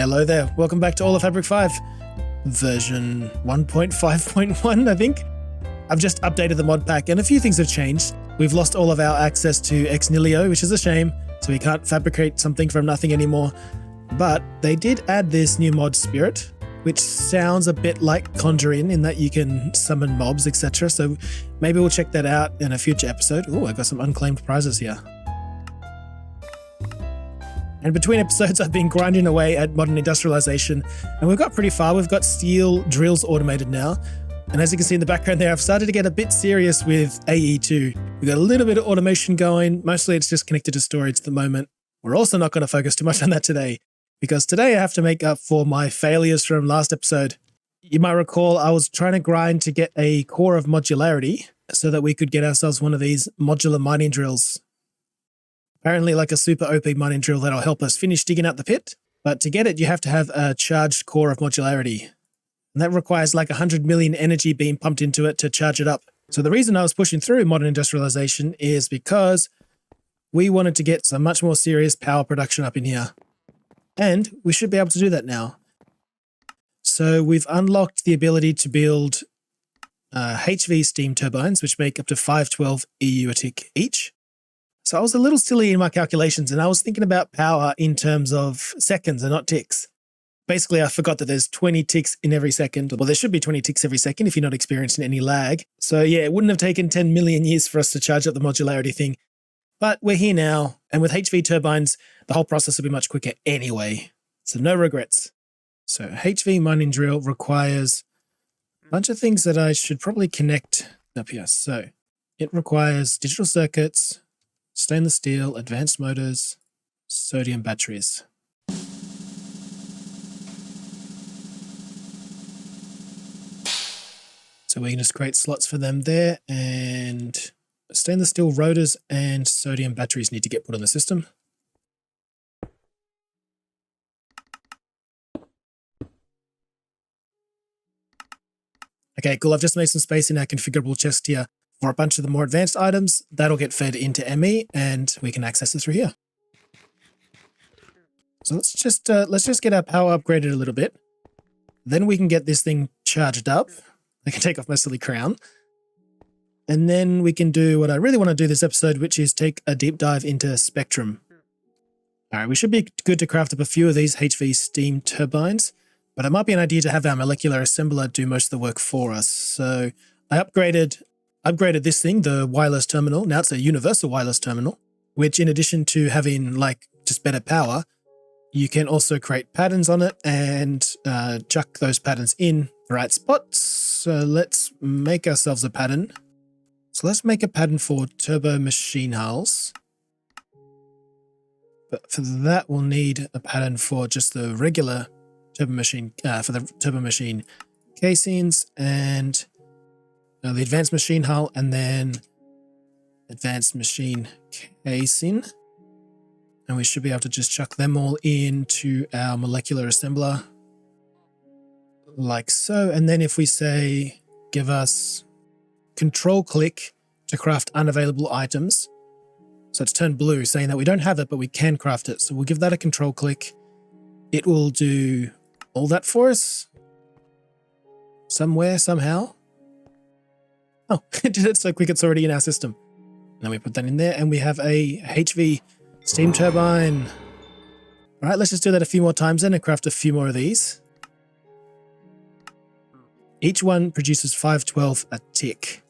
Hello there, welcome back to All of Fabric 5, version 1.5.1 I think. I've just updated the mod pack and a few things have changed. We've lost all of our access to ex nihilo, which is a shame, so we can't fabricate something from nothing anymore. But they did add this new mod Spirit, which sounds a bit like Conjuring in that you can summon mobs, etc. So maybe we'll check that out in a future episode. Oh, I got some unclaimed prizes here. And between episodes, I've been grinding away at modern industrialization, and we've got pretty far. We've got steel drills automated now. And as you can see in the background there, I've started to get a bit serious with AE2. We've got a little bit of automation going. Mostly it's just connected to storage at the moment. We're also not going to focus too much on that today, because today I have to make up for my failures from last episode. You might recall I was trying to grind to get a core of modularity so that we could get ourselves one of these modular mining drills. Apparently like a super OP mining drill that'll help us finish digging out the pit. But to get it, you have to have a charged core of modularity. And that requires like 100 million energy being pumped into it to charge it up. So the reason I was pushing through modern industrialization is because we wanted to get some much more serious power production up in here. And we should be able to do that now. So we've unlocked the ability to build HV steam turbines, which make up to 512 EU a tick each. So I was a little silly in my calculations, and I was thinking about power in terms of seconds and not ticks. Basically, I forgot that there's 20 ticks in every second. Well, there should be 20 ticks every second if you're not experiencing any lag. So yeah, it wouldn't have taken 10 million years for us to charge up the modularity thing. But we're here now, and with HV turbines, the whole process will be much quicker anyway. So no regrets. So HV mining drill requires a bunch of things that I should probably connect up here. So it requires digital circuits, stainless steel, advanced motors, sodium batteries. So we can just create slots for them there, and stainless steel rotors and sodium batteries need to get put on the system. Okay, cool. I've just made some space in our configurable chest here for a bunch of the more advanced items. That'll get fed into ME and we can access it through here. So let's just get our power upgraded a little bit. Then we can get this thing charged up. I can take off my silly crown. And then we can do what I really want to do this episode, which is take a deep dive into Spectrum. All right, we should be good to craft up a few of these HV steam turbines, but it might be an idea to have our molecular assembler do most of the work for us. So I upgraded this thing, the wireless terminal. Now it's a universal wireless terminal, which in addition to having like just better power, you can also create patterns on it and chuck those patterns in the right spots. So let's make ourselves a pattern. So let's make a pattern for turbo machine hulls. But for that, we'll need a pattern for just the regular turbo machine, for the turbo machine casings, and the advanced machine hull, and then advanced machine casing. And we should be able to just chuck them all into our molecular assembler like so. And then if we say, give us control click to craft unavailable items. So it's turned blue saying that we don't have it, but we can craft it. So we'll give that a control click. It will do all that for us somewhere, somehow. Oh, it did it so quick, it's already in our system. Now we put that in there and we have a HV steam turbine. All right, let's just do that a few more times then and craft a few more of these. Each one produces 512 a tick.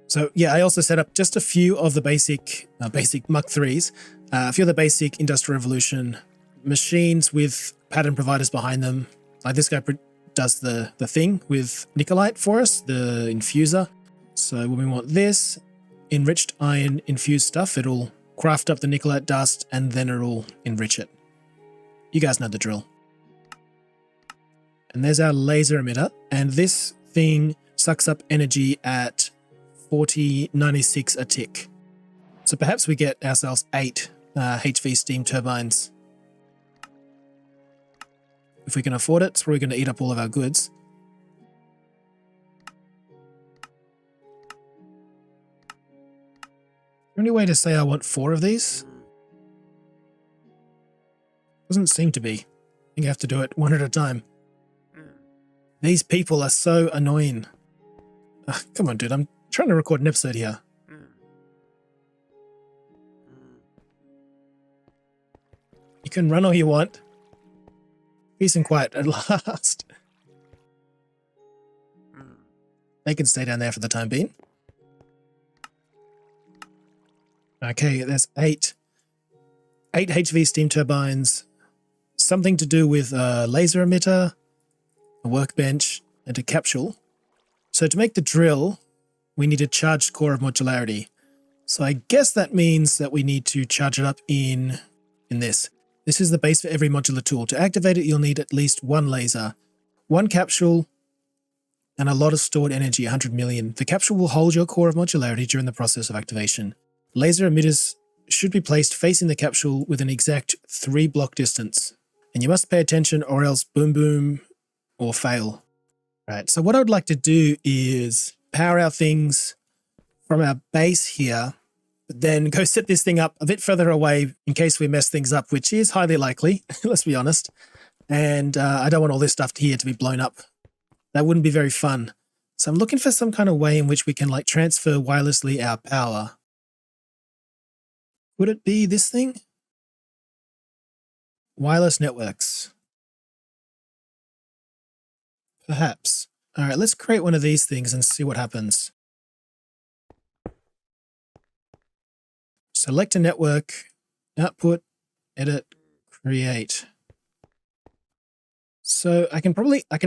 So yeah, I also set up just a few of the basic Mach 3s, a few of the basic Industrial Revolution machines with pattern providers behind them. Like this guy does the thing with Nicolite for us, the infuser. So when we want this enriched iron infused stuff, it'll craft up the Nicolite dust and then it'll enrich it. You guys know the drill. And there's our laser emitter, and this thing sucks up energy at 4096 a tick. So perhaps we get ourselves 8 HV steam turbines. If we can afford it, it's probably going to eat up all of our goods. Is there any way to say I want 4 of these? Doesn't seem to be. think I have to do it one at a time. These people are so annoying. Come on, dude. I'm trying to record an episode here. You can run all you want. Peace and quiet at last. They can stay down there for the time being. Okay, there's 8 HV steam turbines. Something to do with a laser emitter, a workbench, and a capsule. So to make the drill, we need a charged core of modularity. So I guess that means that we need to charge it up in this. This is the base for every modular tool. To activate it, you'll need at least 1 laser, 1 capsule, and a lot of stored energy, 100 million. The capsule will hold your core of modularity during the process of activation. Laser emitters should be placed facing the capsule with an exact 3 block distance. And you must pay attention or else boom boom or fail. Right, so what I would like to do is power our things from our base here, but then go set this thing up a bit further away in case we mess things up, which is highly likely, let's be honest. And I don't want all this stuff here to be blown up. That wouldn't be very fun. So I'm looking for some kind of way in which we can like transfer wirelessly our power. Would it be this thing? Wireless networks. Perhaps. All right, let's create one of these things and see what happens. Select a network, output, edit, create. So I can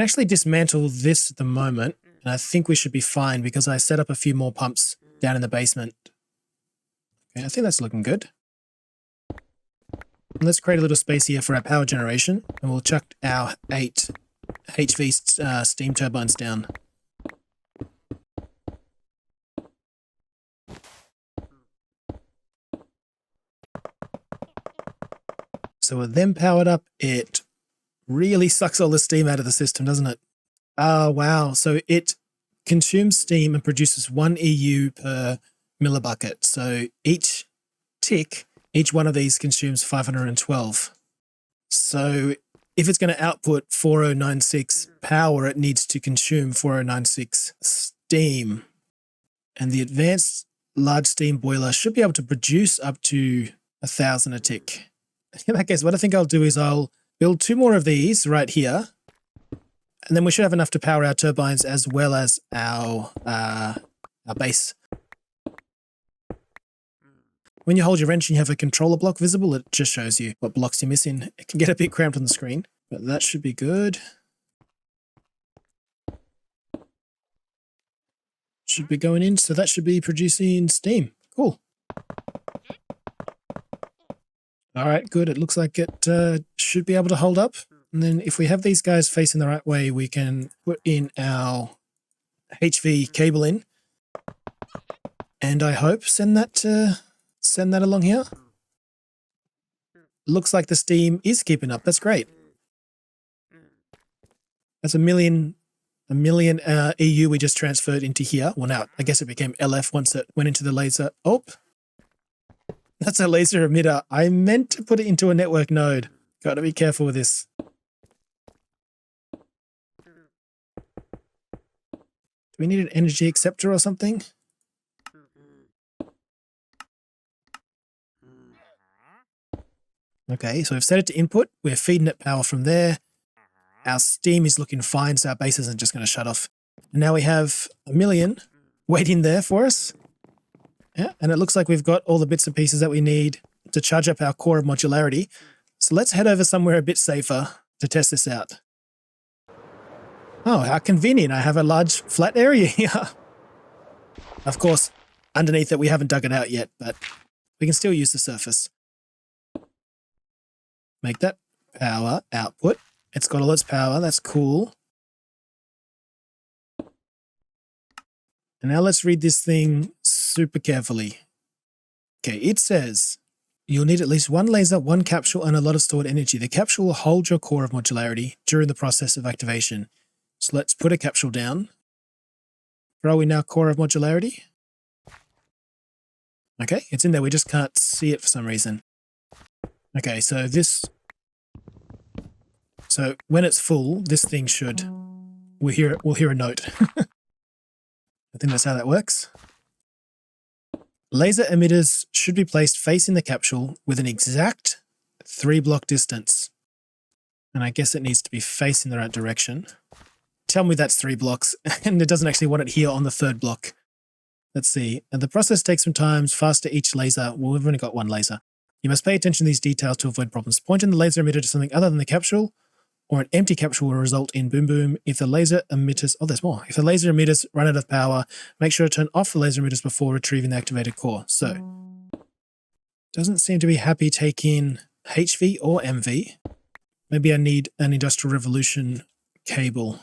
actually dismantle this at the moment, and I think we should be fine because I set up a few more pumps down in the basement. Okay, I think that's looking good. And let's create a little space here for our power generation, and we'll chuck our 8 HV steam turbines down. So with them powered up, it really sucks all the steam out of the system, doesn't it? Oh, wow. So it consumes steam and produces 1 EU per millibucket. So each tick, each one of these consumes 512. So if it's going to output 4096 power, it needs to consume 4096 steam. And the advanced large steam boiler should be able to produce up to 1000 a tick. In that case, what I think I'll do is I'll build 2 more of these right here. And then we should have enough to power our turbines as well as our base. When you hold your wrench and you have a controller block visible, it just shows you what blocks you're missing. It can get a bit cramped on the screen, but that should be good. Should be going in, so that should be producing steam. Cool. All right, good. It looks like it should be able to hold up. And then if we have these guys facing the right way, we can put in our HV cable in. And I hope send that along here. Looks like the steam is keeping up. That's great. That's a million EU we just transferred into here. Well, now I guess it became LF once it went into the laser. Oh, that's a laser emitter. I meant to put it into a network node. Got to be careful with this. Do we need an energy acceptor or something? Okay, so we've set it to input. We're feeding it power from there. Our steam is looking fine, so our base isn't just going to shut off. And now we have 1 million waiting there for us. Yeah, and it looks like we've got all the bits and pieces that we need to charge up our core of modularity. So let's head over somewhere a bit safer to test this out. Oh, how convenient. I have a large flat area here. Of course, underneath it, we haven't dug it out yet, but we can still use the surface. Make that power output. It's got all its power. That's cool. And now let's read this thing super carefully. Okay, it says you'll need at least 1 laser, 1 capsule, and a lot of stored energy. The capsule will hold your core of modularity during the process of activation. So let's put a capsule down. Throw in our core of modularity. Okay, it's in there. We just can't see it for some reason. Okay, so this So when it's full, this thing should, we'll hear a note. I think that's how that works. Laser emitters should be placed facing the capsule with an exact 3-block distance. And I guess it needs to be facing the right direction. Tell me that's 3 blocks, and it doesn't actually want it here on the 3rd block. Let's see. And the process takes some time, faster each laser. Well, we've only got 1 laser. You must pay attention to these details to avoid problems. Pointing the laser emitter to something other than the capsule or an empty capsule will result in boom boom. If the laser emitters, oh, there's more. If the laser emitters run out of power, make sure to turn off the laser emitters before retrieving the activated core. So, doesn't seem to be happy taking HV or MV. Maybe I need an Industrial Revolution cable,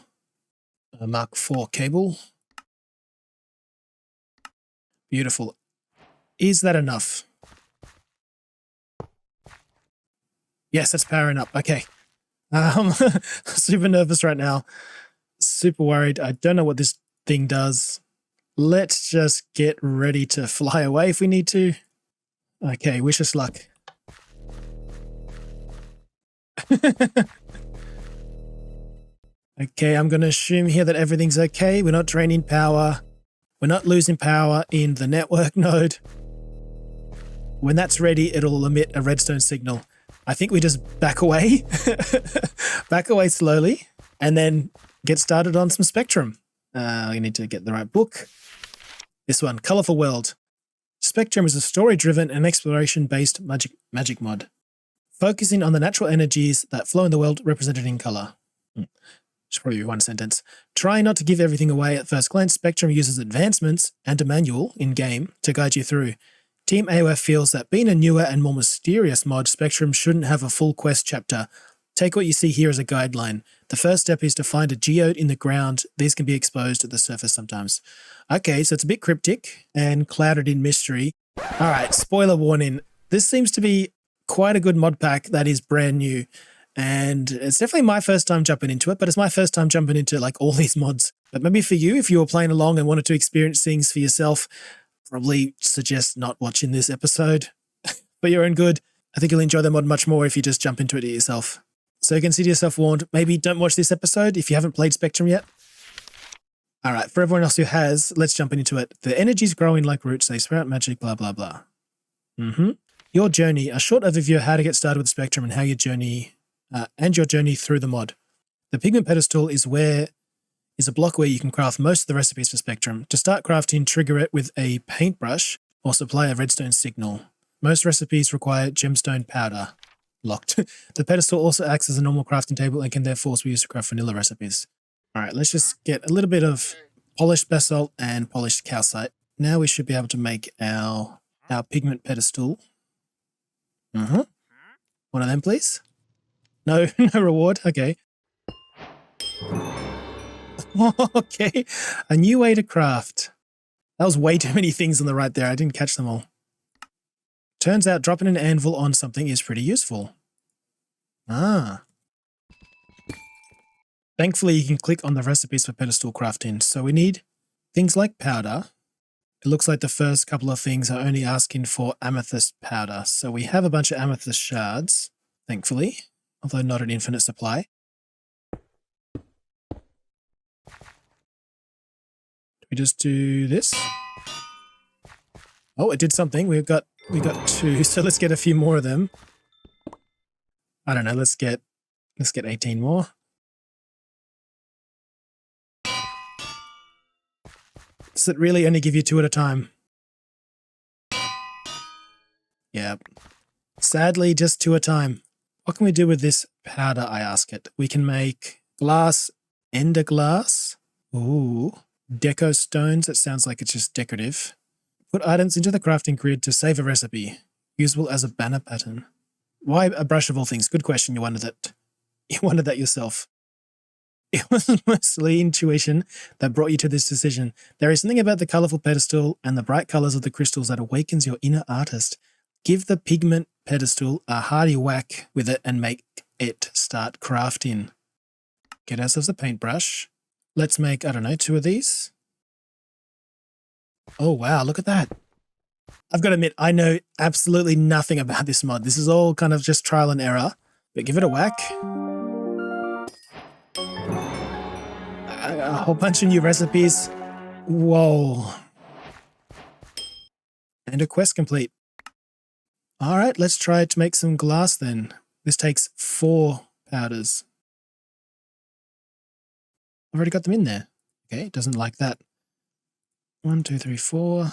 a Mark IV cable. Beautiful. Is that enough? Yes, that's powering up. Okay. Super nervous right now. Super worried. I don't know what this thing does. Let's just get ready to fly away if we need to. Okay, wish us luck. Okay, I'm going to assume here that everything's okay. We're not draining power. We're not losing power in the network node. When that's ready, it'll emit a redstone signal. I think we just back away, back away slowly, and then get started on some Spectrum. We need to get the right book. This one, Colorful World. Spectrum is a story-driven and exploration-based magic mod, focusing on the natural energies that flow in the world represented in color. Should probably be one sentence. Try not to give everything away at first glance. Spectrum uses advancements and a manual in-game to guide you through. Team AOF feels that being a newer and more mysterious mod, Spectrum shouldn't have a full quest chapter. Take what you see here as a guideline. The first step is to find a geode in the ground. These can be exposed at the surface sometimes. Okay, so it's a bit cryptic and clouded in mystery. All right, spoiler warning. This seems to be quite a good mod pack that is brand new. And it's definitely my first time jumping into it, but it's my first time jumping into like all these mods. But maybe for you, if you were playing along and wanted to experience things for yourself, probably suggest not watching this episode for your own good. I think you'll enjoy the mod much more if you just jump into it yourself. So consider yourself warned. Maybe don't watch this episode if you haven't played Spectrum yet. All right, for everyone else who has, let's jump into it. The energy's growing like roots. They sprout magic, blah, blah, blah. Your journey. A short overview of how to get started with Spectrum and how your journey through the mod. The pigment pedestal is a block where you can craft most of the recipes for Spectrum. To start crafting, trigger it with a paintbrush or supply a redstone signal. Most recipes require gemstone powder. Locked. The pedestal also acts as a normal crafting table and can therefore be used to craft vanilla recipes. All right, let's just get a little bit of polished basalt and polished calcite. Now we should be able to make our pigment pedestal. One of them, please. No, no reward. Okay. Okay, a new way to craft. That was way too many things on the right there. I didn't catch them all. Turns out dropping an anvil on something is pretty useful. Thankfully, you can click on the recipes for pedestal crafting. So we need things like powder. It looks like the first couple of things are only asking for amethyst powder. So we have a bunch of amethyst shards, thankfully, although not an infinite supply. We just do this. Oh, it did something. We got 2, so let's get a few more of them. I don't know, let's get 18 more. Does it really only give you 2 at a time? Yep. Sadly, just 2 at a time. What can we do with this powder, I ask it? We can make glass, ender glass. Ooh. Deco stones, it sounds like it's just decorative. Put items into the crafting grid to save a recipe. Usable as a banner pattern. Why a brush of all things? Good question, you wondered that yourself. It was mostly intuition that brought you to this decision. There is something about the colourful pedestal and the bright colours of the crystals that awakens your inner artist. Give the pigment pedestal a hearty whack with it and make it start crafting. Get ourselves a paintbrush. Let's make, I don't know, 2 of these. Oh, wow, look at that. I've got to admit, I know absolutely nothing about this mod. This is all kind of just trial and error, but give it a whack. A whole bunch of new recipes. Whoa. And a quest complete. All right, let's try to make some glass then. This takes 4 powders. I've already got them in there. Okay, it doesn't like that. 1, 2, 3, 4.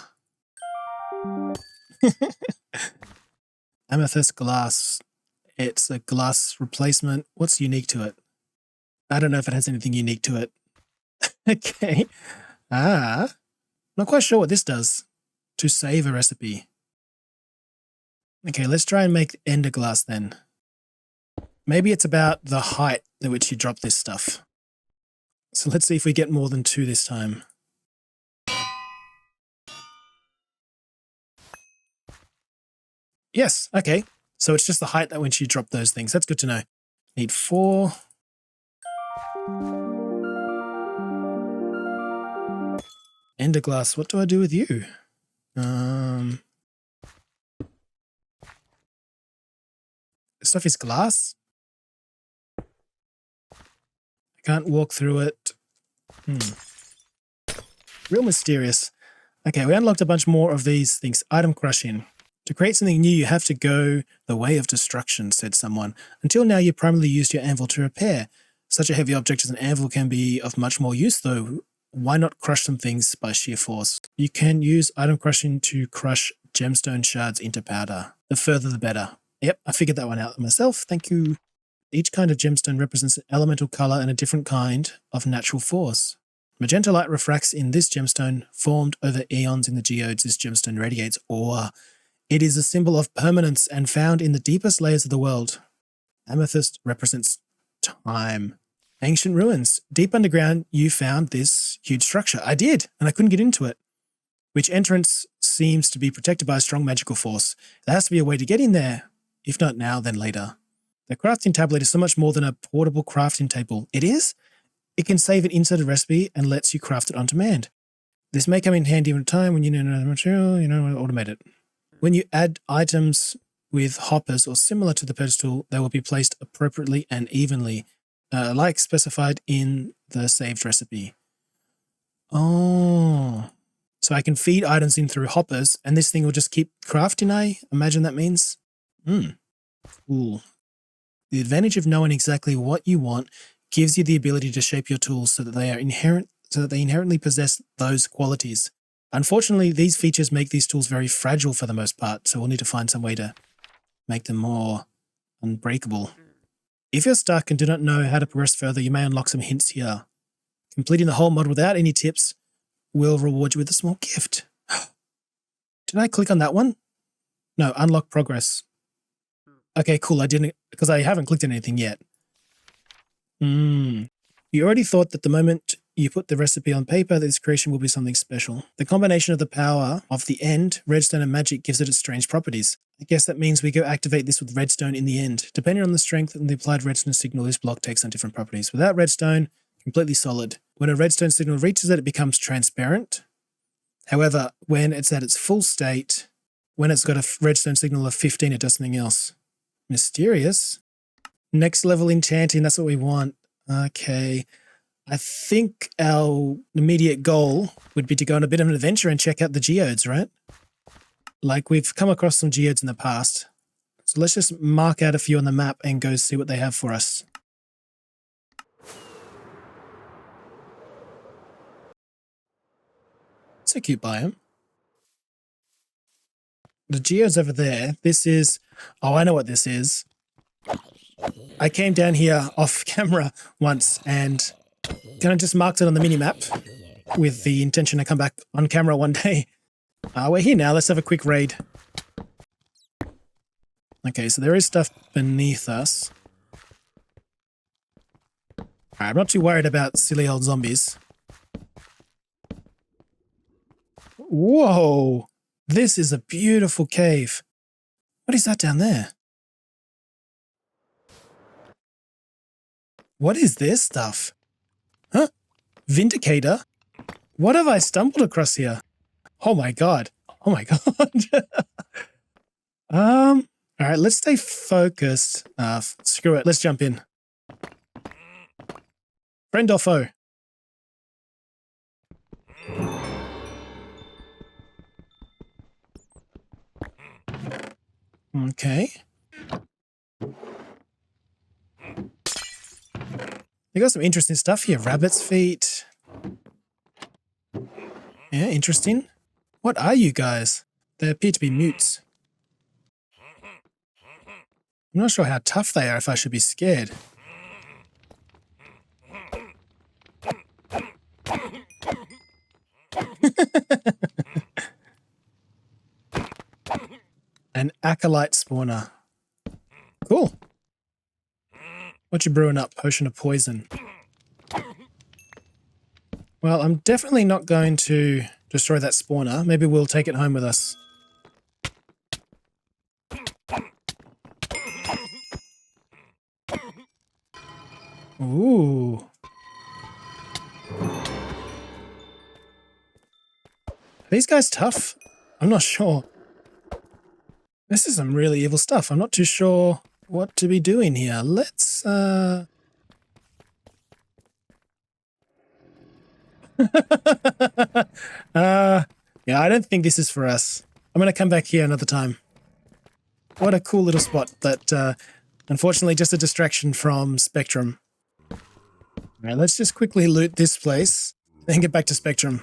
Amethyst glass. It's a glass replacement. What's unique to it? I don't know if it has anything unique to it. Okay. Not quite sure what this does. To save a recipe. Okay, let's try and make ender glass then. Maybe it's about the height at which you drop this stuff. So let's see if we get more than 2 this time. Yes, okay. So it's just the height at which you drop those things. That's good to know. Need 4. Ender glass, what do I do with you? This stuff is glass? I can't walk through it. Real mysterious. Okay, we unlocked a bunch more of these things. Item crushing. To create something new, you have to go the way of destruction, said someone. Until now, you primarily used your anvil to repair. Such a heavy object as an anvil can be of much more use, though. Why not crush some things by sheer force? You can use item crushing to crush gemstone shards into powder. The further the better. Yep, I figured that one out myself. Thank you. Each kind of gemstone represents an elemental color and a different kind of natural force. Magenta light refracts in this gemstone, formed over eons in the geodes. This gemstone radiates awe. It is a symbol of permanence and found in the deepest layers of the world. Amethyst represents time. Ancient ruins. Deep underground, you found this huge structure. I did, and I couldn't get into it. Which entrance seems to be protected by a strong magical force. There has to be a way to get in there. If not now, then later. The crafting tablet is so much more than a portable crafting table. It is? It can save an inserted recipe and lets you craft it on demand. This may come in handy in time when you know the material, automate it. When you add items with hoppers or similar to the pedestal, they will be placed appropriately and evenly, like specified in the saved recipe. Oh, so I can feed items in through hoppers, and this thing will just keep crafting, I imagine that means? Cool. The advantage of knowing exactly what you want gives you the ability to shape your tools so that they inherently possess those qualities. Unfortunately, these features make these tools very fragile for the most part, so we'll need to find some way to make them more unbreakable. If you're stuck and do not know how to progress further, you may unlock some hints here. Completing the whole mod without any tips will reward you with a small gift. Did I click on that one? No, unlock progress. Okay, cool. I didn't, because I haven't clicked on anything yet. You already thought that the moment you put the recipe on paper, this creation will be something special. The combination of the power of the end, redstone, and magic gives it its strange properties. I guess that means we go activate this with redstone in the end. Depending on the strength and the applied redstone signal, this block takes on different properties. Without redstone, completely solid. When a redstone signal reaches it, it becomes transparent. However, when it's at its full state, when it's got a redstone signal of 15, it does something else. Mysterious. Next level enchanting, that's what we want. Okay. I think our immediate goal would be to go on a bit of an adventure and check out the geodes, right? Like we've come across some geodes in the past. So let's just mark out a few on the map and go see what they have for us. It's a cute biome. The geode's over there. This is... Oh, I know what this is. I came down here off camera once and kind of just marked it on the mini-map with the intention to come back on camera one day. We're here now. Let's have a quick raid. Okay, so there is stuff beneath us. Alright, I'm not too worried about silly old zombies. Whoa! This is a beautiful cave. What is that down there? What is this stuff? Huh? Vindicator? What have I stumbled across here? Oh my god. Oh my god. Alright, let's stay focused. Screw it. Let's jump in. Friend or foe? Okay. They got some interesting stuff here. Rabbit's feet. Yeah, interesting. What are you guys? They appear to be mutes. I'm not sure how tough they are, if I should be scared. An acolyte spawner. Cool. What you brewing up? Potion of poison. Well, I'm definitely not going to destroy that spawner. Maybe we'll take it home with us. Ooh. Are these guys tough? I'm not sure. This is some really evil stuff. I'm not too sure what to be doing here. Let's, yeah, I don't think this is for us. I'm going to come back here another time. What a cool little spot, but unfortunately just a distraction from Spectrum. All right, let's just quickly loot this place and get back to Spectrum.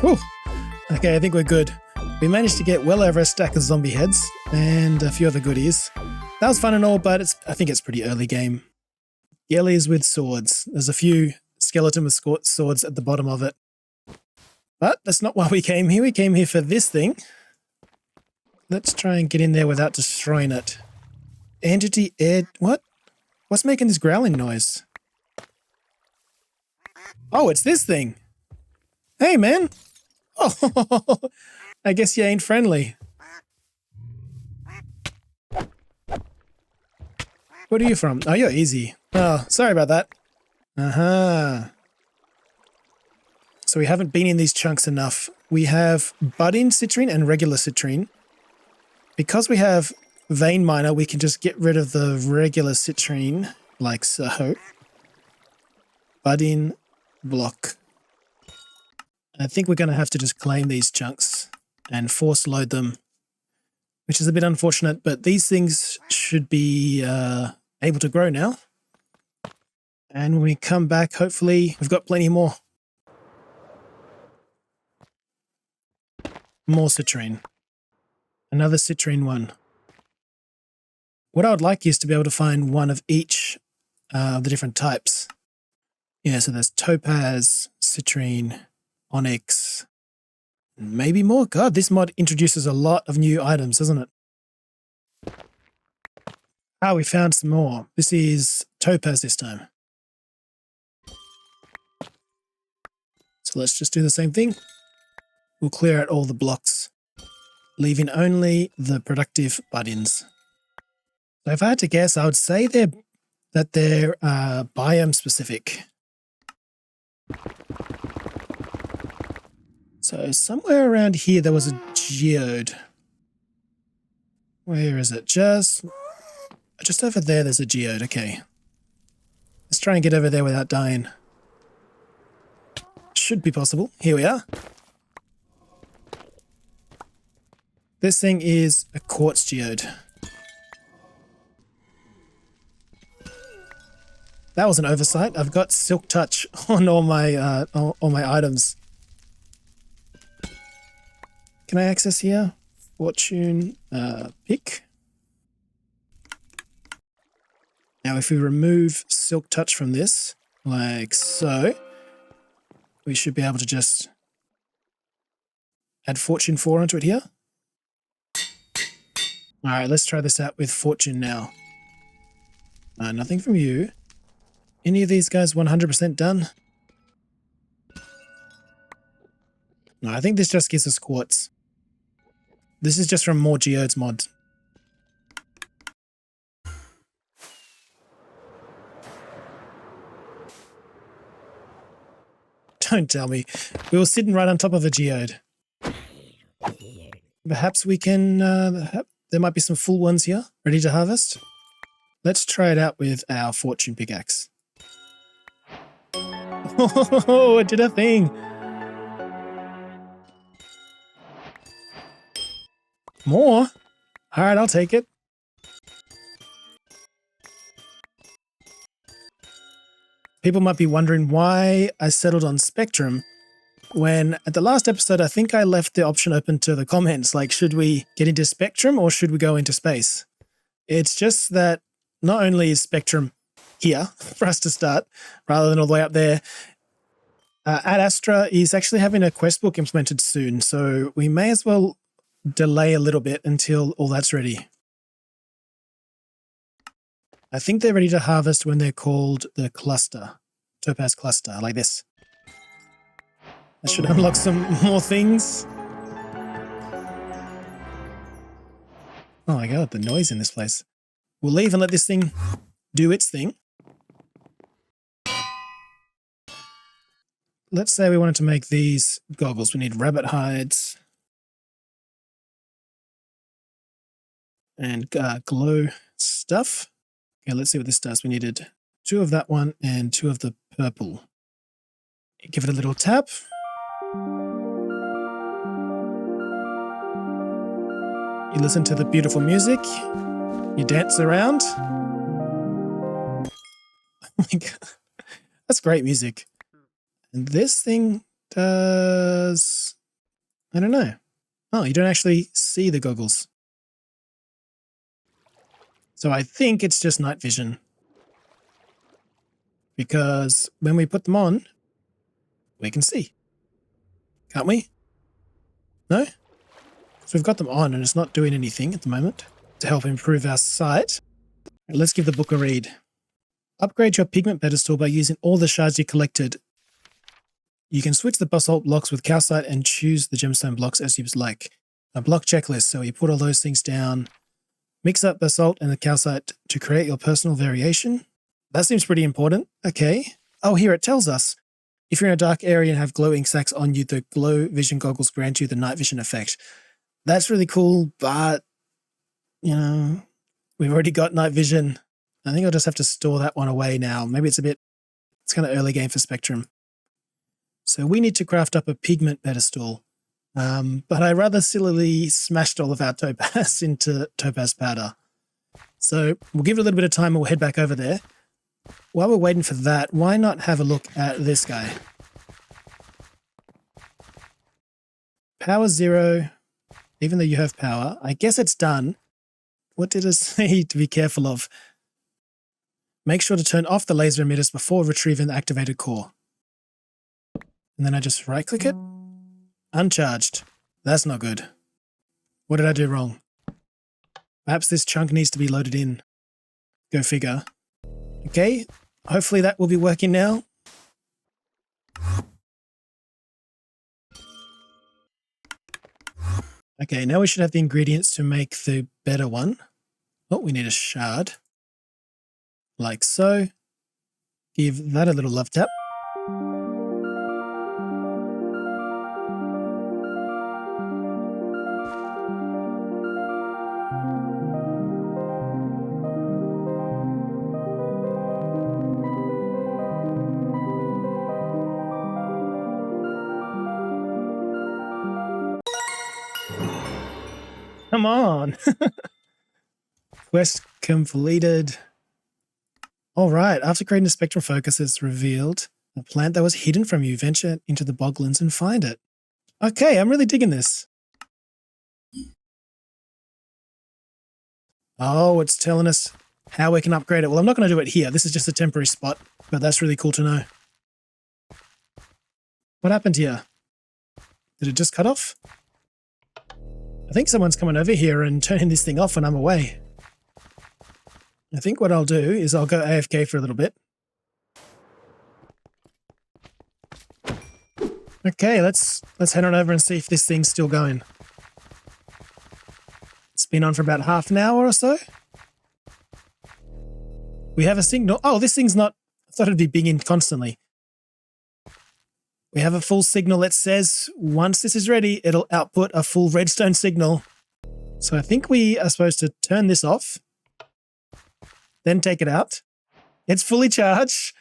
Whew. Okay, I think we're good. We managed to get well over a stack of zombie heads and a few other goodies. That was fun and all, but I think it's pretty early game. Yellies with swords. There's a few skeleton with swords at the bottom of it. But that's not why we came here. We came here for this thing. Let's try and get in there without destroying it. Entity air... What? What's making this growling noise? Oh, it's this thing. Hey, man. Oh, I guess you ain't friendly. What are you from? Oh, you're easy. Oh, sorry about that. Uh-huh. So we haven't been in these chunks enough. We have budding citrine and regular citrine. Because we have vein miner, we can just get rid of the regular citrine, like so. Budding block. I think we're going to have to just claim these chunks and force load them, which is a bit unfortunate, but these things should be able to grow now. And when we come back, hopefully we've got plenty more. More citrine. Another citrine one. What I would like is to be able to find one of each of the different types. Yeah, so there's topaz, citrine, onyx, maybe more. God, this mod introduces a lot of new items, doesn't it? Ah, we found some more. This is topaz this time. So let's just do the same thing. We'll clear out all the blocks, leaving only the productive butt-ins. So if I had to guess, I would say they're biome specific. So somewhere around here there was a geode. Where is it? Just over there there's a geode. Okay. Let's try and get over there without dying. Should be possible. Here we are. This thing is a quartz geode. That was an oversight. I've got silk touch on all my items. Can I access here? Fortune pick. Now if we remove silk touch from this, like so, we should be able to just add Fortune 4 onto it here. Alright, let's try this out with Fortune now. Nothing from you. Any of these guys 100% done? No, I think this just gives us quartz. This is just from more geodes mod. Don't tell me. We were sitting right on top of a geode. Perhaps we can... there might be some full ones here, ready to harvest. Let's try it out with our fortune pickaxe. Oh, it did a thing. More? All right, I'll take it. People might be wondering why I settled on Spectrum when at the last episode, I think I left the option open to the comments, like, should we get into Spectrum or should we go into space? It's just that not only is Spectrum here for us to start, rather than all the way up there, Ad Astra is actually having a quest book implemented soon, so we may as well delay a little bit until all that's ready. I think they're ready to harvest when they're called the cluster, topaz cluster, like this. I should unlock some more things. Oh my god, the noise in this place. We'll leave and let this thing do its thing. Let's say we wanted to make these goggles. We need rabbit hides and glow stuff. Okay, let's see what this does. We needed 2 of that one and 2 of the purple. Give it a little tap. You listen to the beautiful music. You dance around. Oh my god. That's great music. And this thing does... I don't know. Oh, you don't actually see the goggles. So I think it's just night vision. Because when we put them on, we can see. Can't we? No? So we've got them on and it's not doing anything at the moment to help improve our sight. Let's give the book a read. Upgrade your pigment pedestal by using all the shards you collected. You can switch the basalt blocks with calcite and choose the gemstone blocks as you like. A block checklist, so you put all those things down. Mix up basalt and the calcite to create your personal variation. That seems pretty important. Okay. Oh, here it tells us. If you're in a dark area and have glow ink sacs on you, the glow vision goggles grant you the night vision effect. That's really cool, but, you know, we've already got night vision. I think I'll just have to store that one away now. Maybe it's kind of early game for Spectrum. So we need to craft up a pigment pedestal. But I rather sillily smashed all of our topaz into topaz powder. So we'll give it a little bit of time and we'll head back over there. While we're waiting for that, why not have a look at this guy? Power 0, even though you have power. I guess it's done. What did it say to be careful of? Make sure to turn off the laser emitters before retrieving the activated core. And then I just right click it. Uncharged. That's not good. What did I do wrong? Perhaps this chunk needs to be loaded in. Go figure. Okay, hopefully that will be working now. Okay, now we should have the ingredients to make the better one. Oh, we need a shard. Like so. Give that a little love tap. Come on. Quest completed. All right. After creating the spectral focus, it's revealed a plant that was hidden from you. Venture into the boglands and find it. Okay, I'm really digging this. Oh, it's telling us how we can upgrade it. Well, I'm not going to do it here. This is just a temporary spot, but that's really cool to know. What happened here? Did it just cut off? I think someone's coming over here and turning this thing off when I'm away. I think what I'll do is I'll go AFK for a little bit. Okay, let's head on over and see if this thing's still going. It's been on for about half an hour or so. We have a signal. Oh, this thing's not... I thought it'd be binging constantly. We have a full signal that says once this is ready, it'll output a full redstone signal. So I think we are supposed to turn this off, then take it out. It's fully charged.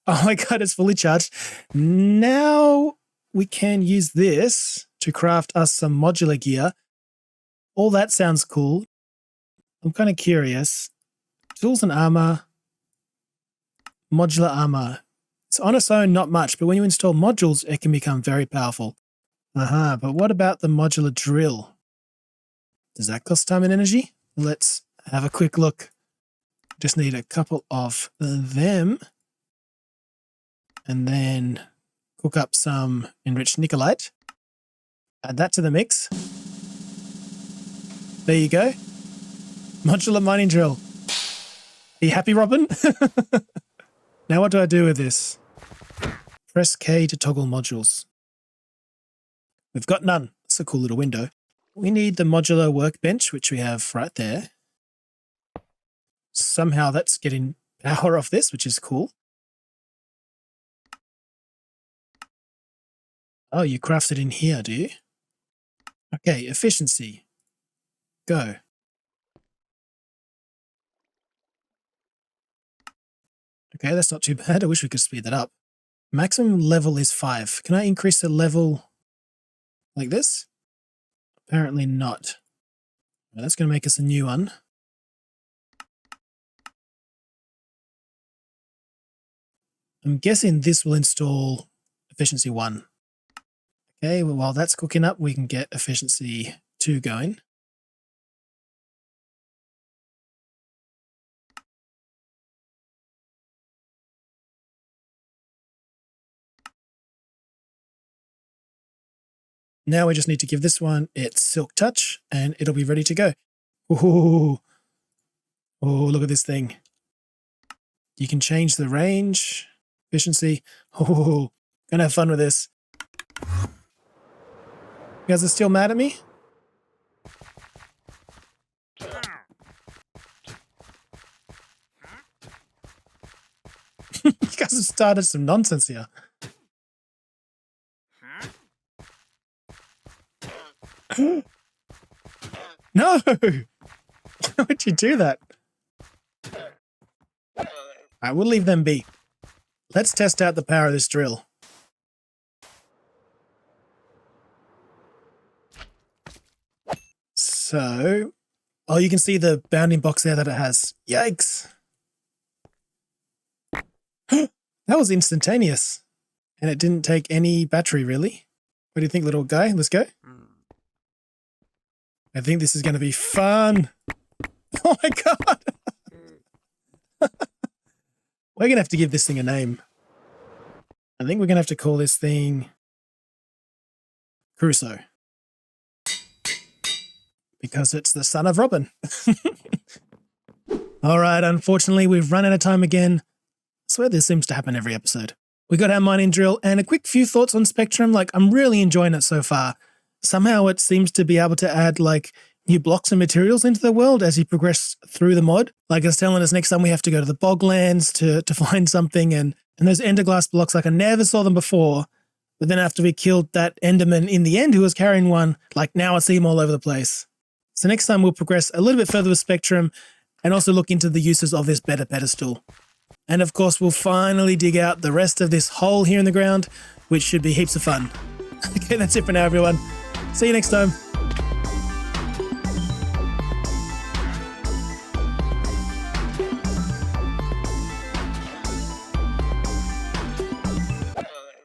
Oh my God, it's fully charged. Now we can use this to craft us some modular gear. All that sounds cool. I'm kind of curious. Tools and armor. Modular armor. It's on its own, not much, but when you install modules, it can become very powerful. But what about the modular drill? Does that cost time and energy? Let's have a quick look. Just need a couple of them. And then cook up some enriched nickelite. Add that to the mix. There you go. Modular mining drill. Are you happy, Robin? Now what do I do with this? Press K to toggle modules. We've got none. It's a cool little window. We need the modular workbench, which we have right there. Somehow that's getting power off this, which is cool. Oh, you craft it in here, do you? Okay, efficiency. Go. Okay, that's not too bad. I wish we could speed that up. Maximum level is 5. Can I increase the level like this? Apparently not. Well, that's going to make us a new one. I'm guessing this will install efficiency 1. Okay, well, while that's cooking up, we can get efficiency 2 going. Now we just need to give this one its silk touch and it'll be ready to go. Ooh. Oh, look at this thing. You can change the range, efficiency. Oh, gonna have fun with this. You guys are still mad at me? You guys have started some nonsense here. No! Why would you do that? I will leave them be. Let's test out the power of this drill. So, oh, you can see the bounding box there that it has. Yikes. That was instantaneous. And it didn't take any battery, really. What do you think, little guy? Let's go. I think this is going to be fun. Oh my God. We're going to have to give this thing a name. I think we're going to have to call this thing Crusoe. Because it's the son of Robin. All right, unfortunately, we've run out of time again. I swear this seems to happen every episode. We got our mining drill and a quick few thoughts on Spectrum. Like, I'm really enjoying it so far. Somehow it seems to be able to add like new blocks and materials into the world as you progress through the mod. Like it's telling us next time we have to go to the boglands to find something, and those enderglass blocks, like I never saw them before. But then after we killed that enderman in the end who was carrying one, like now I see them all over the place. So next time we'll progress a little bit further with Spectrum and also look into the uses of this better pedestal. And of course, we'll finally dig out the rest of this hole here in the ground, which should be heaps of fun. Okay, that's it for now, everyone. See you next time.